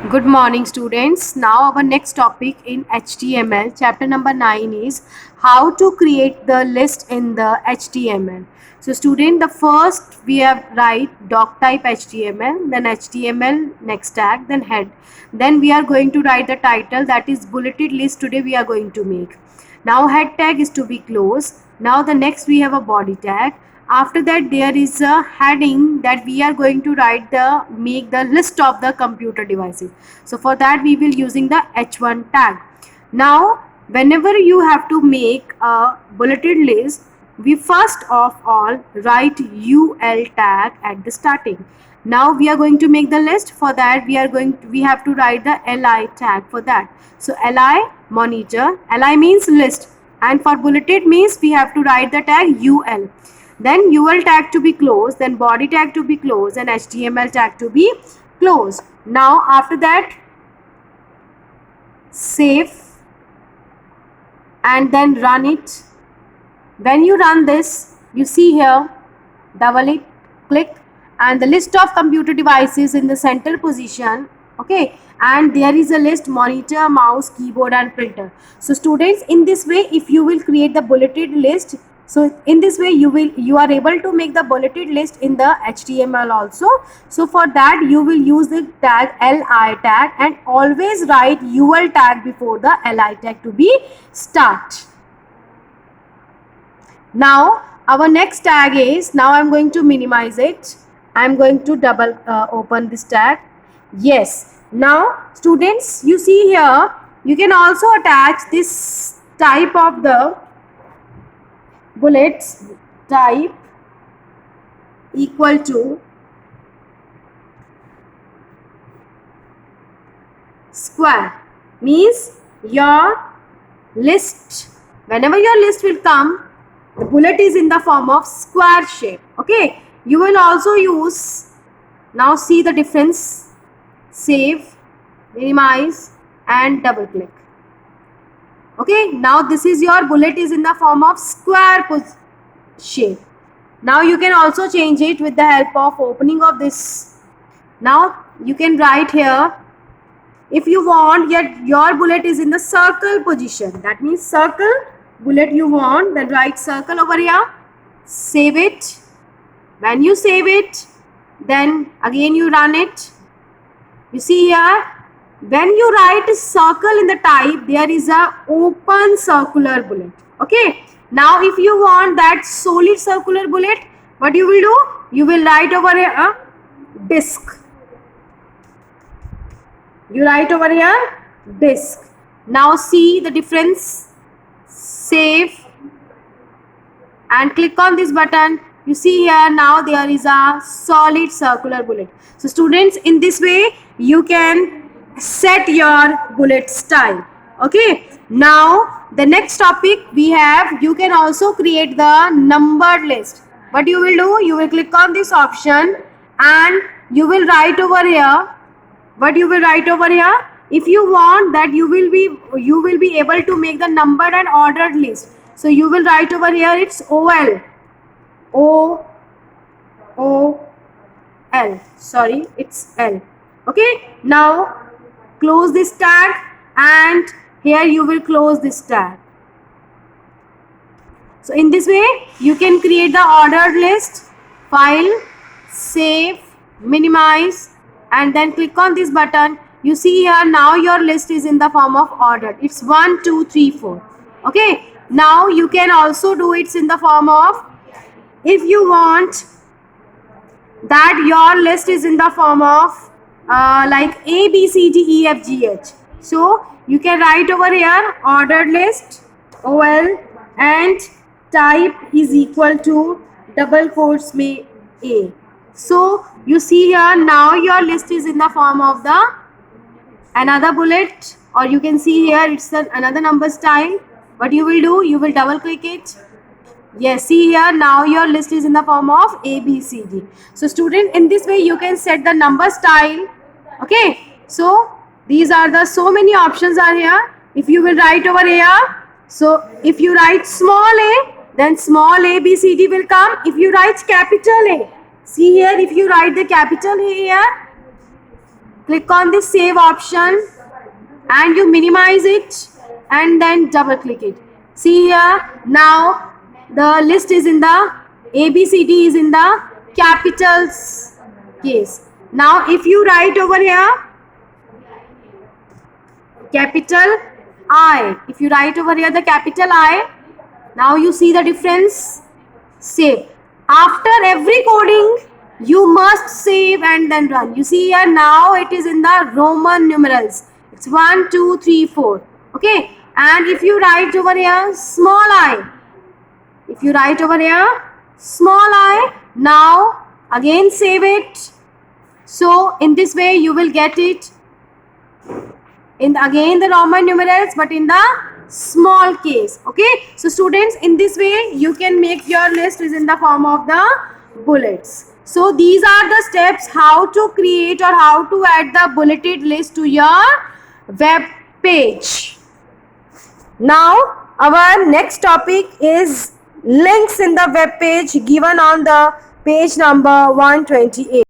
Good morning, students. Now, our next topic in HTML, chapter number 9 is how to create the list in the HTML. So, student, the first we have write doc type HTML, then HTML next tag, then head. Then we are going to write the title, that is bulleted list. Today we are going to make. Now, head tag is to be closed. Now, the next we have a body tag. After that there is a heading that we are going to write the make the list of the computer devices. So for that we will using the h1 tag. Now whenever you have to make a bulleted list, we first of all write ul tag at the starting. Now we are going to make the list. For that we have to write the li tag for that. So li monitor, li means list, and for bulleted means we have to write the tag ul, then ul tag to be closed, then body tag to be closed, and html tag to be closed. Now after that save and then run it. When you run this, you see here, double it, click, and the list of computer devices in the center position. Okay, and there is a list monitor, mouse, keyboard, and printer. So students, in this way, if you will create the bulleted list, so in this way you are able to make the bulleted list in the HTML also. So for that you will use the tag li tag and always write ul tag before the li tag to be start. Now our next tag is, now I'm going to minimize it. I'm going to double open this tag. Yes. Now students, you see here, you can also attach this type of the bullets type equal to square, means your list, whenever your list will come, the bullet is in the form of square shape. Okay, you will also use, now see the difference, save, minimize, and double click. Okay, now this is your bullet is in the form of square shape. Now you can also change it with the help of opening of this. Now you can write here, if you want yet your bullet is in the circle position, that means circle bullet you want, then write circle over here, save it. When you save it, then again you run it. You see here, when you write circle in the type, there is a open circular bullet. Okay, now if you want that solid circular bullet, what you will do, you will write over here a disk. You write over here disk. Now see the difference, save and click on this button. You see here, now there is a solid circular bullet. So students, in this way you can set your bullet style. Okay, now the next topic we have, you can also create the numbered list. What you will do, you will click on this option and you will write over here. What you will write over here, if you want that you will be able to make the numbered and ordered list. So you will write over here, it's OL, O-O-L, sorry, it's L. Okay, now close this tag and here you will close this tag. So in this way you can create the ordered list. File, save, minimize, and then click on this button. You see here, now your list is in the form of ordered. It's 1, 2, 3, 4. Okay, now you can also do it in the form of, if you want that your list is in the form of like A, B, C, D, E, F, G, H. So you can write over here ordered list, OL, and type is equal to double quotes में A. So you see here, now your list is in the form of the another bullet, or you can see here it's another number style. What you will do, you will double click it. Yes, see here, now your list is in the form of A, B, C, D. So student, in this way you can set the number style. Okay, so these are the so many options are here. If you will write over here, so if you write small a, then small A, B, C, D will come. If you write capital A, see here, if you write the capital A here, click on the save option and you minimize it and then double click it. See here, now the list is in the ABCD is in the capitals case. Now if you write over here capital I, if you write over here the capital I, now you see the difference. Save. After every coding you must save and then run. You see here, now it is in the Roman numerals. It's 1 2 3 4. Okay, and if you write over here small I, if you write over here small I, now again save it. So in this way you will get it in again the Roman numerals but in the small case. Okay, so students, in this way you can make your list is in the form of the bullets. So these are the steps how to create or how to add the bulleted list to your web page. Now our next topic is links in the web page given on the page number 128.